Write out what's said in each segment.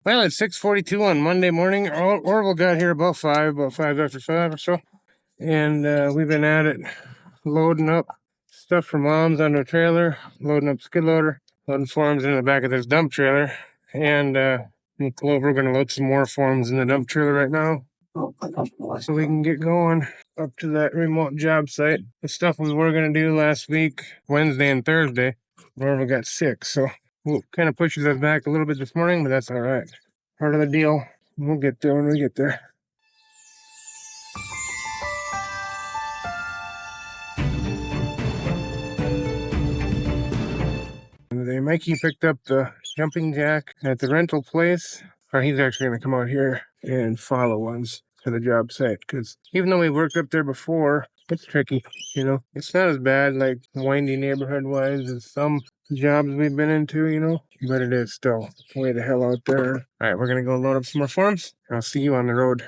Well, it's 6:42 on Monday morning. Orville got here about 5 after 5 or so. And we've been at it loading up stuff for Mom's on her trailer, loading up skid loader, loading forms in the back of this dump trailer. And we're going to load some more forms in the dump trailer right now so we can get going up to that remote job site. The stuff we were going to do last week, Wednesday and Thursday, Orville got sick. So kind of pushes us back a little bit this morning, but that's all right. Part of the deal. We'll get there when we get there. Mikey picked up the jumping jack at the rental place, or he's actually going to come out here and follow us to the job site. Because even though we worked up there before, it's tricky, you know. It's not as bad, like windy neighborhood-wise as some jobs we've been into, you know. But it is still way the hell out there. All right, we're going to go load up some more forms. I'll see you on the road.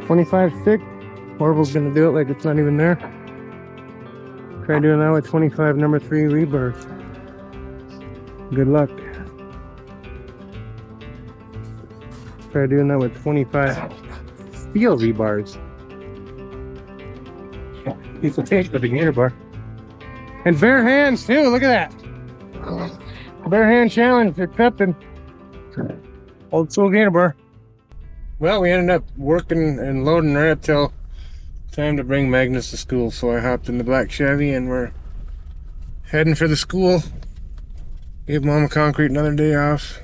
25 stick. Orville's gonna do it like it's not even there. Try doing that with 25 number 3 rebars. Good luck. Try doing that with 25 steel rebars. Piece of tape with a gator bar. And bare hands too, look at that. Bare hand challenge accepted. Old school gator bar. Well, we ended up working and loading right up till time to bring Magnus to school, so I hopped in the black Chevy and we're heading for the school. Give Mama Concrete another day off.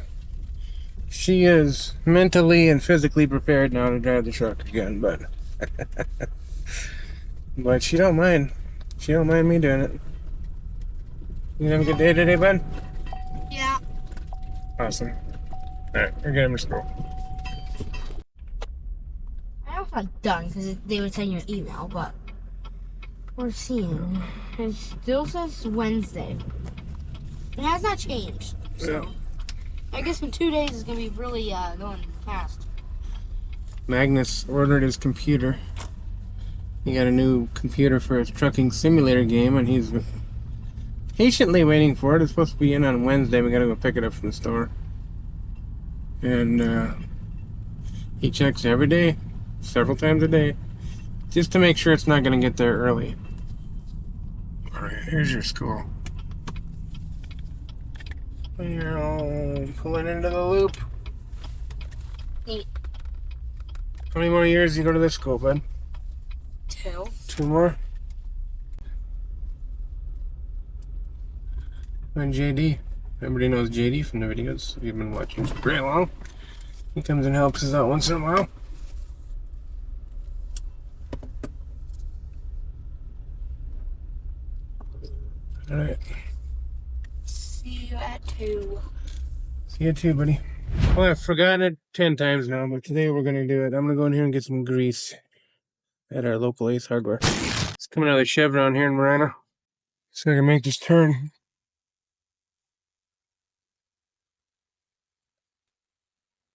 She is mentally and physically prepared now to drive the truck again, but but she don't mind. She don't mind me doing it. You have a good day today, bud? Yeah. Awesome. Alright, we're getting to school. I don't know if I'm done because they would send you an email, but we're seeing. It still says Wednesday. It has not changed. So Yeah. I guess in 2 days it's gonna be really going fast. Magnus ordered his computer. He got a new computer for his trucking simulator game, and he's patiently waiting for it. It's supposed to be in on Wednesday. We gotta go pick it up from the store. And he checks every day, several times a day, just to make sure it's not gonna get there early. Alright, here's your school. You're all pulling into the loop. Neat. How many more years do you go to this school, bud? 2. 2 more? And JD. Everybody knows JD from the videos. You've been watching for very long. He comes and helps us out once in a while. Alright. See you at 2. See you too, buddy. Well, I've forgotten it 10 times now, but today we're going to do it. I'm going to go in here and get some grease at our local Ace Hardware. It's coming out of the Chevron here in Marana. So I can make this turn.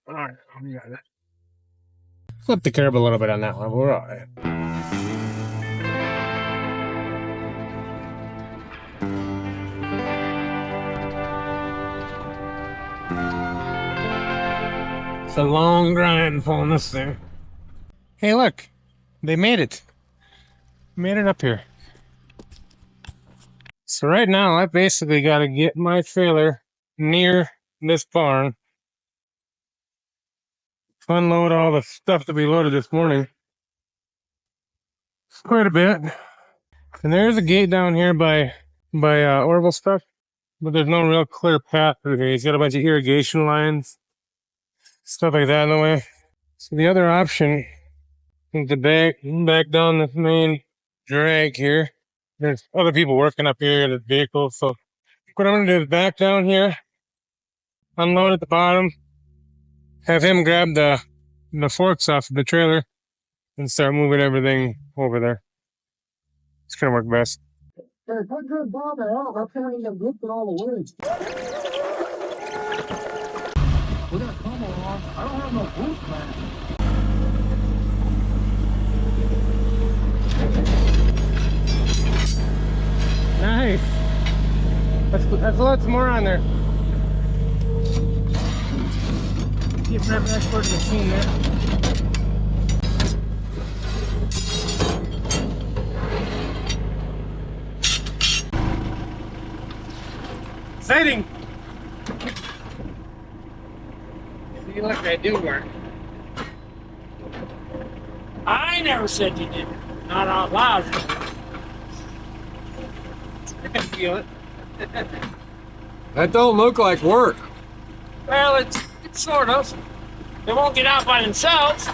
Alright, we got it. Flip the curb a little bit on that one, but we're alright. It's a long grind pulling this thing. Hey, look, they made it. Made it up here. So right now, I basically got to get my trailer near this barn, unload all the stuff that we loaded this morning. It's quite a bit. And there's a gate down here by Orville stuff, but there's no real clear path through here. He's got a bunch of irrigation lines, stuff like that in the way. So the other option is to back down this main drag here. There's other people working up here in the vehicle, so what I'm gonna do is back down here, unload at the bottom, have him grab the forks off of the trailer, and start moving everything over there. It's gonna work best. Nice. That's lots more on there. Get right back towards the machine there. Exciting! See, look, I do work. I never said you didn't. Not out loud. I can feel it. That don't look like work. Well, it's sort of. They won't get out by themselves.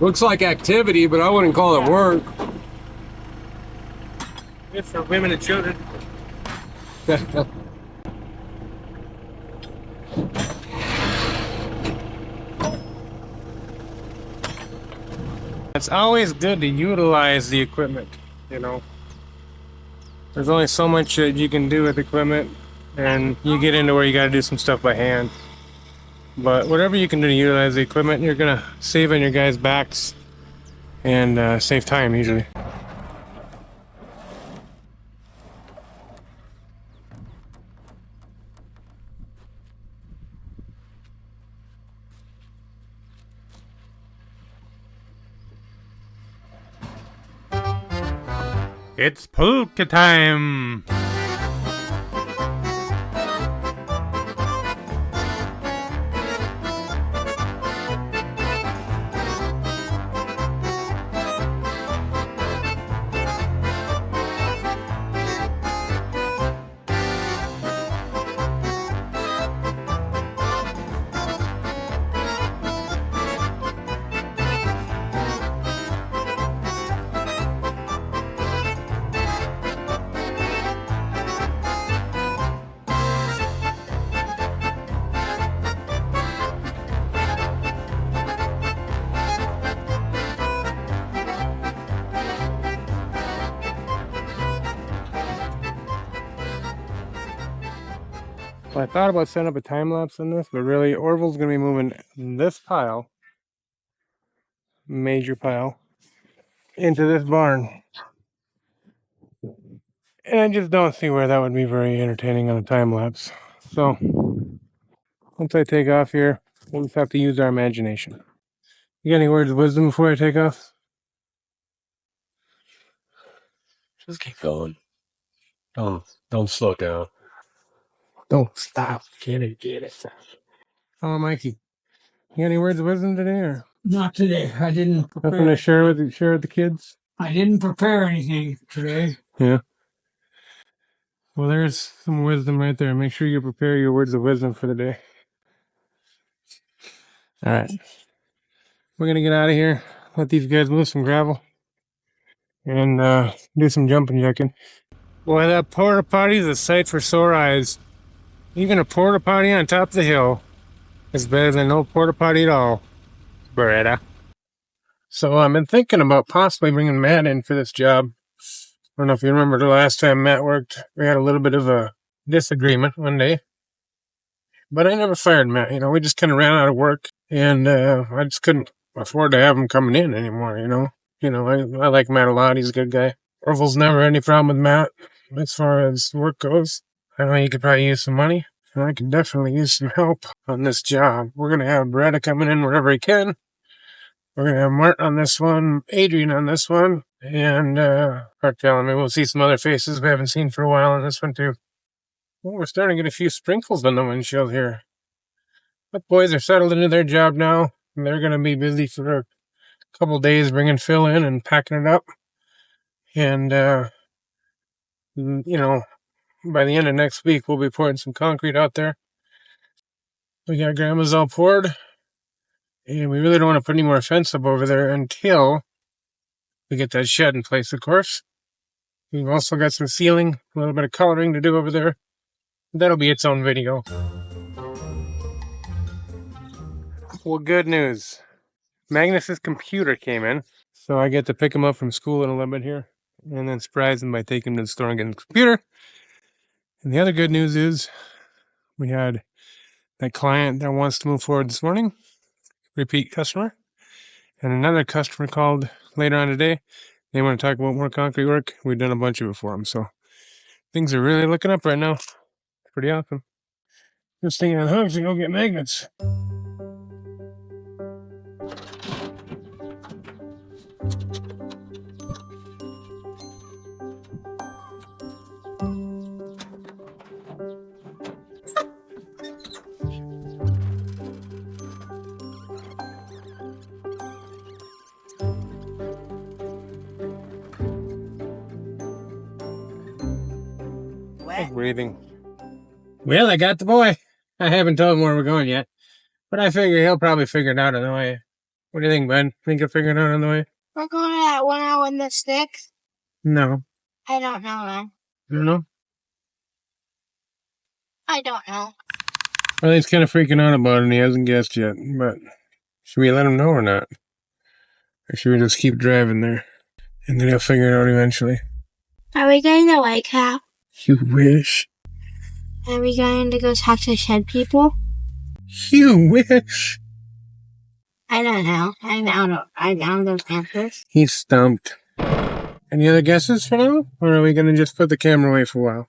Looks like activity, but I wouldn't call it work. Good for women and children. It's always good to utilize the equipment, you know. There's only so much that you can do with equipment, and you get into where you got to do some stuff by hand. But whatever you can do to utilize the equipment, you're gonna save on your guys' backs and save time usually. It's polka time! Well, I thought about setting up a time lapse on this, but really Orville's gonna be moving this pile, major pile, into this barn. And I just don't see where that would be very entertaining on a time lapse. So once I take off here, we'll just have to use our imagination. You got any words of wisdom before I take off? Just keep going. Don't slow down. Don't stop. Get it. Oh, Mikey, you got any words of wisdom today, or Not today. I didn't prepare. nothing to share with the kids? I didn't prepare anything today. Yeah. Well, there's some wisdom right there. Make sure you prepare your words of wisdom for the day. All right. We're going to get out of here. Let these guys move some gravel. And do some jumping jacking. Boy, that porta potty is a sight for sore eyes. Even a porta potty on top of the hill is better than no porta potty at all, Beretta. So I've been thinking about possibly bringing Matt in for this job. I don't know if you remember the last time Matt worked, we had a little bit of a disagreement one day. But I never fired Matt, you know, we just kind of ran out of work. And I just couldn't afford to have him coming in anymore, you know. I like Matt a lot, he's a good guy. Orville's never had any problem with Matt as far as work goes. I know you could probably use some money, and I could definitely use some help on this job. We're going to have Beretta coming in wherever he can. We're going to have Mart on this one, Adrian on this one, and Art telling me we'll see some other faces we haven't seen for a while on this one too. Well, we're starting to get a few sprinkles on the windshield here. But boys are settled into their job now, and they're going to be busy for a couple days bringing Phil in and packing it up. And, you know, by the end of next week, we'll be pouring some concrete out there. We got Grandma's all poured. And we really don't want to put any more fence up over there until we get that shed in place, of course. We've also got some ceiling, a little bit of coloring to do over there. That'll be its own video. Well, good news. Magnus's computer came in, so I get to pick him up from school in a little bit here, and then surprise him by taking him to the store and getting his computer. And the other good news is we had that client that wants to move forward this morning, repeat customer, and another customer called later on today. They want to talk about more concrete work. We've done a bunch of it for them, so things are really looking up right now. Pretty awesome. Just thinking on hooks and go get magnets. Breathing. Well, I got the boy. I haven't told him where we're going yet, but I figure he'll probably figure it out on the way. What do you think, bud? Think he'll figure it out on the way? We're going to that one out in the sticks. No. I don't know, man. You don't know? I don't know. Well, he's kind of freaking out about it and he hasn't guessed yet, but should we let him know or not? Or should we just keep driving there? And then he'll figure it out eventually. Are we going to White Cap? You wish. Are we going to go talk to shed people? You wish. I don't know. I'm out of answers. He's stumped. Any other guesses for now? Or are we going to just put the camera away for a while?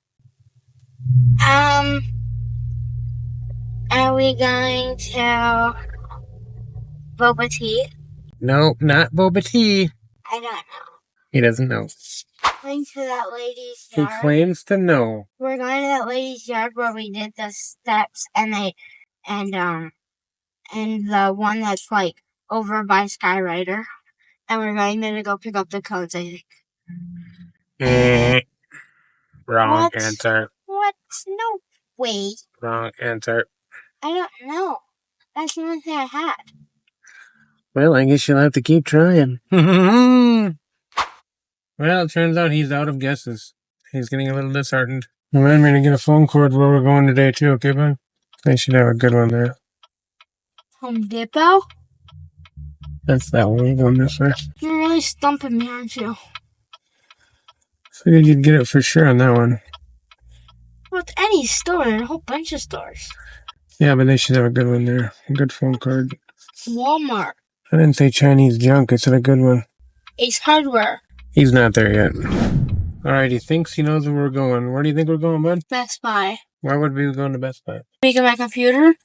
Are we going to Boba Tea? No, not Boba Tea. I don't know. He doesn't know. Going to that lady's He yard. claims to know. We're going to that lady's yard where we did the steps and the one that's like over by Skyrider. And we're going there to go pick up the codes, I think. Wrong What? answer. What? No way. Wrong answer. I don't know. That's the only thing I had. Well, I guess you'll have to keep trying. Well, it turns out he's out of guesses. He's getting a little disheartened. Remind me to get a phone cord where we're going today, too, okay, bud? They should have a good one there. Home Depot? That's that one. We're going this way. You're really stumping me, aren't you? Figured you'd get it for sure on that one. Well, it's any store, a whole bunch of stores. Yeah, but they should have a good one there. A good phone card. Walmart. I didn't say Chinese junk. I said a good one. Ace Hardware. He's not there yet. Alright, he thinks he knows where we're going. Where do you think we're going, bud? Best Buy. Why would we be going to Best Buy? Making my computer?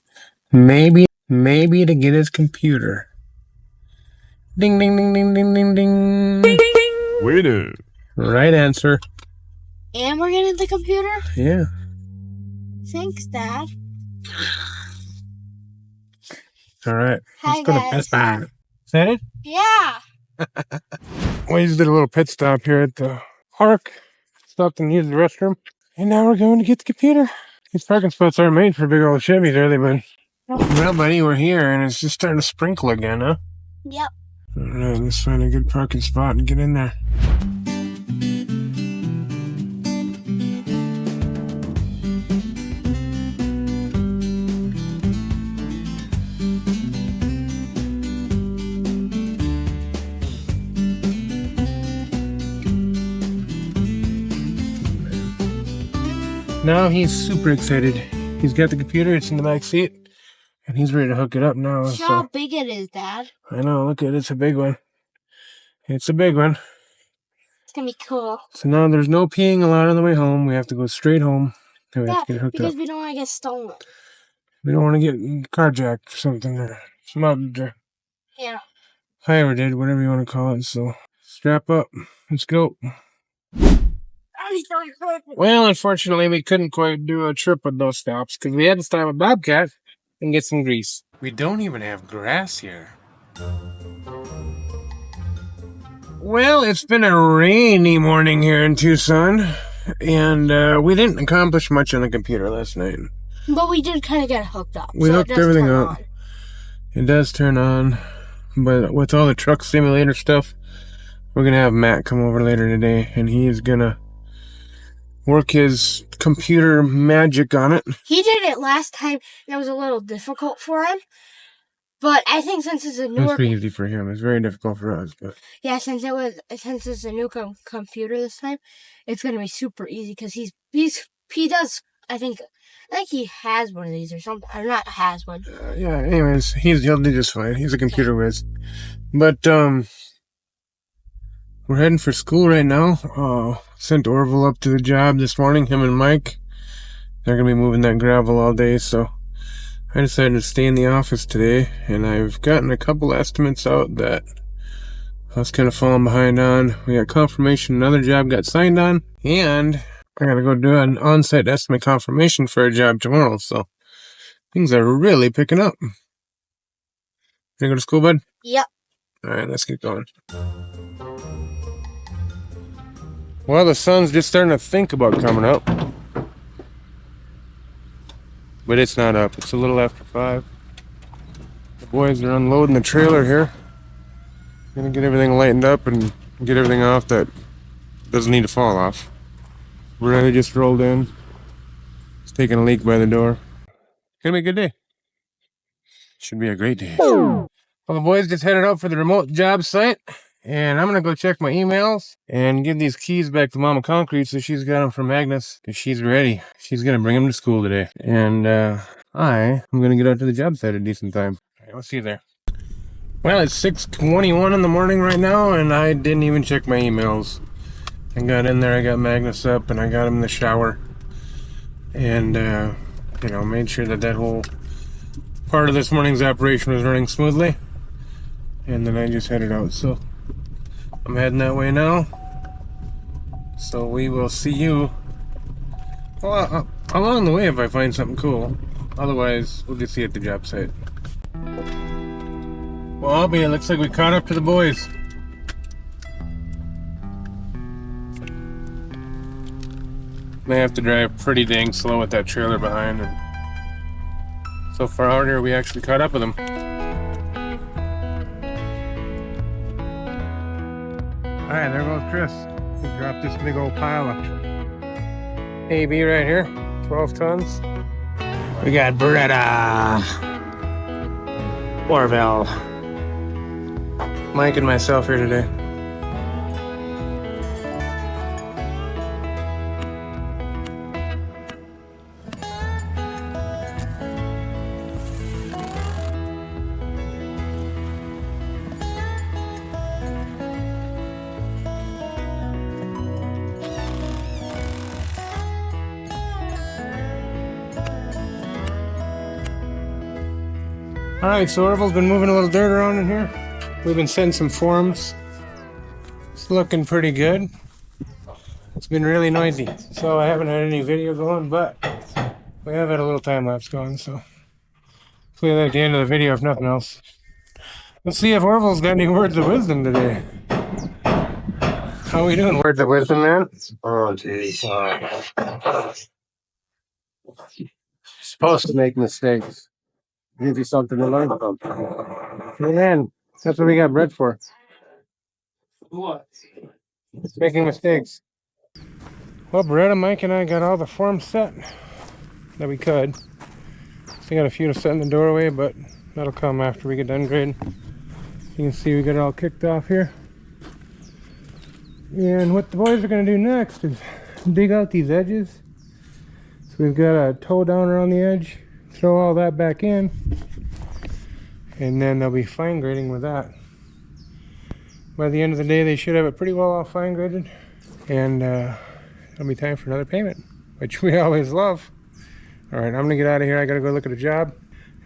Maybe to get his computer. Ding, ding, ding, ding, ding, ding, ding. Winner. Right answer. And we're getting the computer? Yeah. Thanks, Dad. Alright. Hi, Let's go to guys. Best Buy. Is that it? Yeah. We just did a little pit stop here at the park. Stopped and used the restroom. And now we're going to get the computer. These parking spots aren't made for big old Chevys, are they, bud? Well, buddy, we're here and it's just starting to sprinkle again, huh? Yep. Alright, let's find a good parking spot and get in there. Now he's super excited. He's got the computer, it's in the back seat, and he's ready to hook it up now. See how big it is, Dad. I know, look at it, it's a big one. It's a big one. It's gonna be cool. So now there's no peeing allowed on the way home. We have to go straight home. And we have to get hooked because up. we don't want to get stolen. We don't want to get carjacked or something or smugged or Yeah. pirated, whatever you want to call it. So strap up. Let's go. Well, unfortunately, we couldn't quite do a trip with those stops because we had to stop at Bobcat and get some grease. We don't even have grass here. Well, it's been a rainy morning here in Tucson, and we didn't accomplish much on the computer last night. But we did kind of get hooked up. We hooked everything up. It does turn on, but with all the truck simulator stuff, we're going to have Matt come over later today, and he is going to work his computer magic on it. He did it last time, and it was a little difficult for him. But I think since it's a It's newer, pretty easy for him. It's very difficult for us, but yeah, since it's a new computer this time, it's gonna be super easy because he does. I think he has one of these or something. Or not has one. yeah. Anyways, he'll do just fine. He's a computer whiz. But we're heading for school right now. Sent Orville up to the job this morning. Him and Mike. They're gonna be moving that gravel all day, so I decided to stay in the office today, and I've gotten a couple estimates out that I was kind of falling behind on. We got confirmation another job got signed on, and I gotta go do an on-site estimate confirmation for a job tomorrow, so things are really picking up. You gonna go to school, bud? Yep. Alright, let's get going. Well, the sun's just starting to think about coming up. But it's not up. It's a little after 5. The boys are unloading the trailer here. Gonna get everything lightened up and get everything off that doesn't need to fall off. Brother just rolled in. He's taking a leak by the door. Gonna be a good day. Should be a great day. Well, the boys just headed out for the remote job site. And I'm gonna go check my emails and give these keys back to Mama Concrete so she's got them from Agnes because she's ready. She's gonna bring them to school today. And I am gonna get out to the job site at a decent time. All right, we'll see you there. Well, it's 6:21 in the morning right now, and I didn't even check my emails. I got in there, I got Magnus up, and I got him in the shower. And, made sure that whole part of this morning's operation was running smoothly. And then I just headed out, so I'm heading that way now. So we will see you along the way if I find something cool. Otherwise, we'll just see you at the job site. Well, Albie, it looks like we caught up to the boys. They have to drive pretty dang slow with that trailer behind, and so far out here we actually caught up with them. Alright, there goes Chris. He dropped this big old pile of AB right here, 12 tons. We got Beretta, Orville, Mike and myself here today. Alright, so Orville's been moving a little dirt around in here. We've been setting some forms. It's looking pretty good. It's been really noisy, so I haven't had any video going, but we have had a little time lapse going, so hopefully that's the end of the video if nothing else. Let's see if Orville's got any words of wisdom today. How we doing? Words of wisdom, man? Oh, geez. Supposed to make mistakes. Give you something to learn from. Hey, man, that's what we got bread for. What? It's making mistakes. Well, Beretta, Mike, and I got all the forms set that we could. Still got a few to set in the doorway, but that'll come after we get done grading. You can see we got it all kicked off here. And what the boys are going to do next is dig out these edges. So we've got a toe down around the edge. Throw all that back in, and then they'll be fine grading with that. By the end of the day, they should have it pretty well all fine graded, and it'll be time for another payment, which we always love. All right, I'm gonna get out of here. I gotta go look at a job.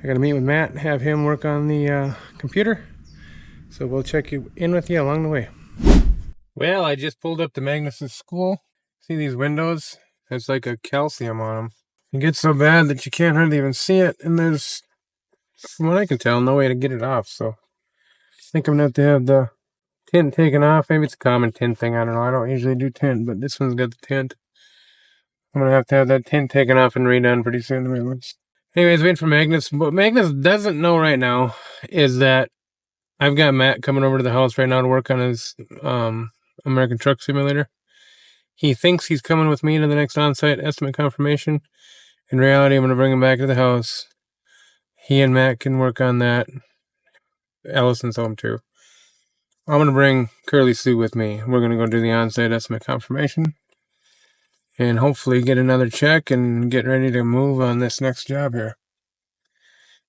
I gotta meet with Matt and have him work on the computer. So we'll check in with you along the way. Well, I just pulled up to Magnus's school. See these windows? There's like a calcium on them. It gets so bad that you can't hardly even see it, and there's, from what I can tell, no way to get it off, so I think I'm gonna have to have the tint taken off. Maybe it's a common tint thing, I don't know. I don't usually do tint, but this one's got the tint. I'm gonna have to have that tint taken off and redone pretty soon. Anyways, waiting for Magnus. What Magnus doesn't know right now is that I've got Matt coming over to the house right now to work on his American Truck Simulator. He thinks he's coming with me to the next on-site estimate confirmation. In reality, I'm going to bring him back to the house. He and Matt can work on that. Allison's home too. I'm gonna bring Curly Sue with me. We're gonna go do the on-site estimate confirmation, and hopefully get another check and get ready to move on this next job here.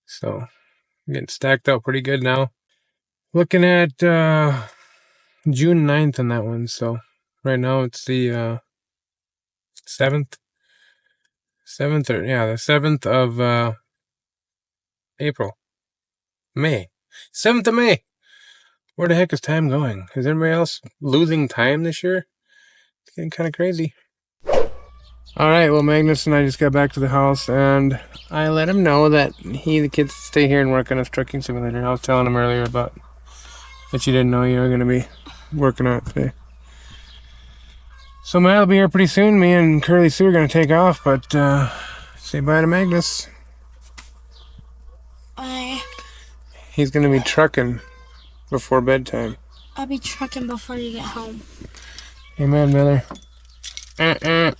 So, getting stacked out pretty good now. Looking at June 9th on that one. So, right now it's the 7th. The 7th of April. May. 7th of May. Where the heck is time going? Is everybody else losing time this year? It's getting kind of crazy. Alright, well, Magnus and I just got back to the house, and I let him know that the kids stay here and work on his trucking simulator. I was telling him earlier about that you didn't know you were going to be working on it today. So Matt will be here pretty soon. Me and Curly Sue are going to take off, but say bye to Magnus. Bye. He's going to be trucking before bedtime. I'll be trucking before you get home. Amen, brother. Okay.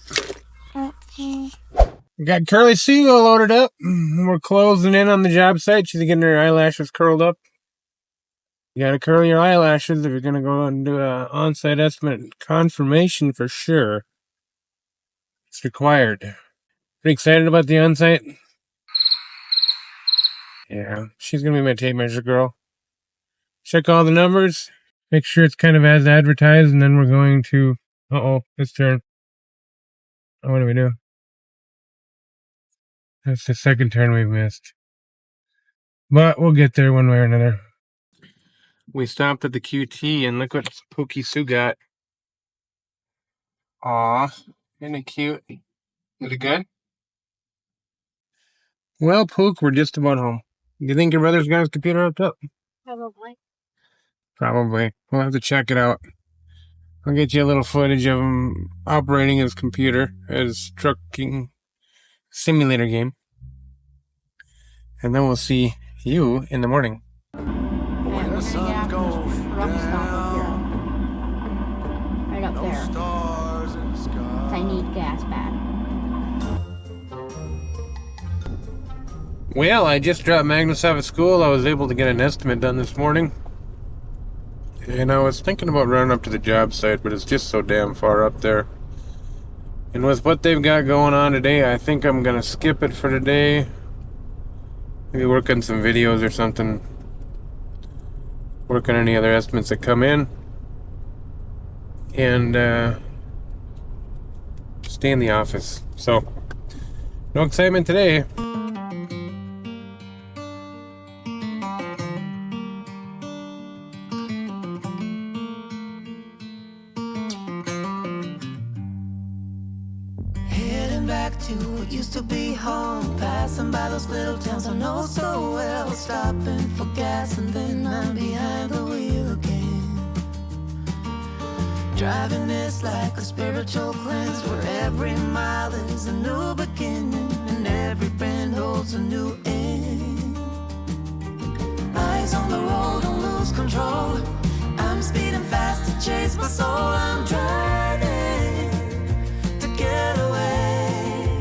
We got Curly Sue all loaded up. We're closing in on the job site. She's getting her eyelashes curled up. You gotta curl your eyelashes if you're gonna go and do an on-site estimate confirmation for sure. It's required. Pretty excited about the on-site? Yeah, she's gonna be my tape measure girl. Check all the numbers. Make sure it's kind of as advertised, and then we're going to... Uh-oh, it's turn. Oh, what do we do? That's the second turn we've missed. But we'll get there one way or another. We stopped at the QT, and look what Pookie Sue got. Aw, isn't it cute? Is it good? Well, Pook, we're just about home. Do you think your brother's got his computer hooked up? Probably. Probably. We'll have to check it out. I'll get you a little footage of him operating his computer, his trucking simulator game. And then we'll see you in the morning. We're gonna get after this truck stop up here. Right up there. 'Cause I need gas bad. Well, I just dropped Magnus off at school. I was able to get an estimate done this morning. And I was thinking about running up to the job site, but it's just so damn far up there. And with what they've got going on today, I think I'm going to skip it for today. Maybe work on some videos or something. Work on any other estimates that come in. And stay in the office. So, no excitement today. Back to what used to be home, passing by those little towns I know so well, stopping for gas and then I'm behind the wheel again. Driving is like a spiritual cleanse, where every mile is a new beginning and every bend holds a new end. Eyes on the road, don't lose control. I'm speeding fast to chase my soul. I'm driving to get away,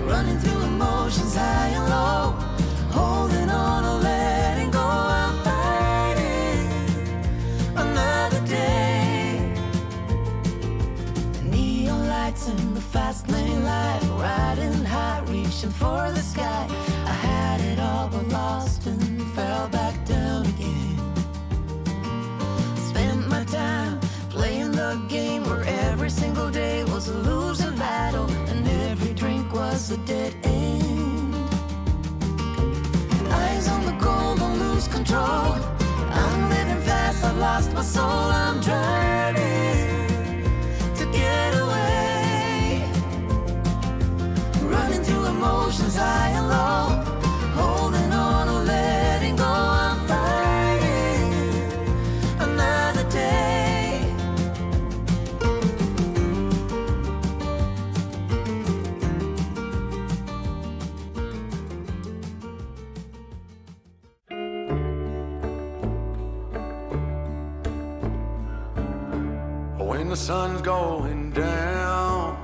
running through emotions high and low, holding on or letting go. I'm fighting another day. The neon lights in the fast lane light, riding high, reaching for the sky. I had it all but lost and fell back down again. Spent my time playing the game where every single day was a losing battle and every drink was a dead end. Eyes on the goal, don't lose control. I'm living fast, I've lost my soul. I'm driving to get away, running through emotions high and low, holding on or letting go. I'm fighting another day. When the sun's going down,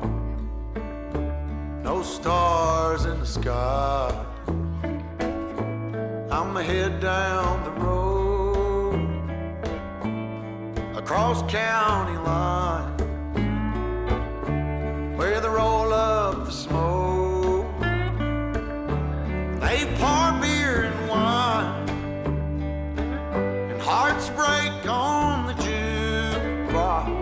no stars in the sky, I'ma head down the road across county line where they roll up the smoke. They pour beer and wine and hearts break on the jukebox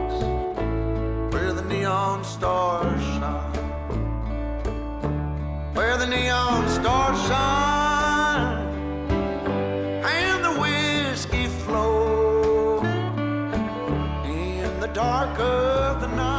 where the neon stars shine, where the neon stars shine and the whiskey flow in the dark of the night.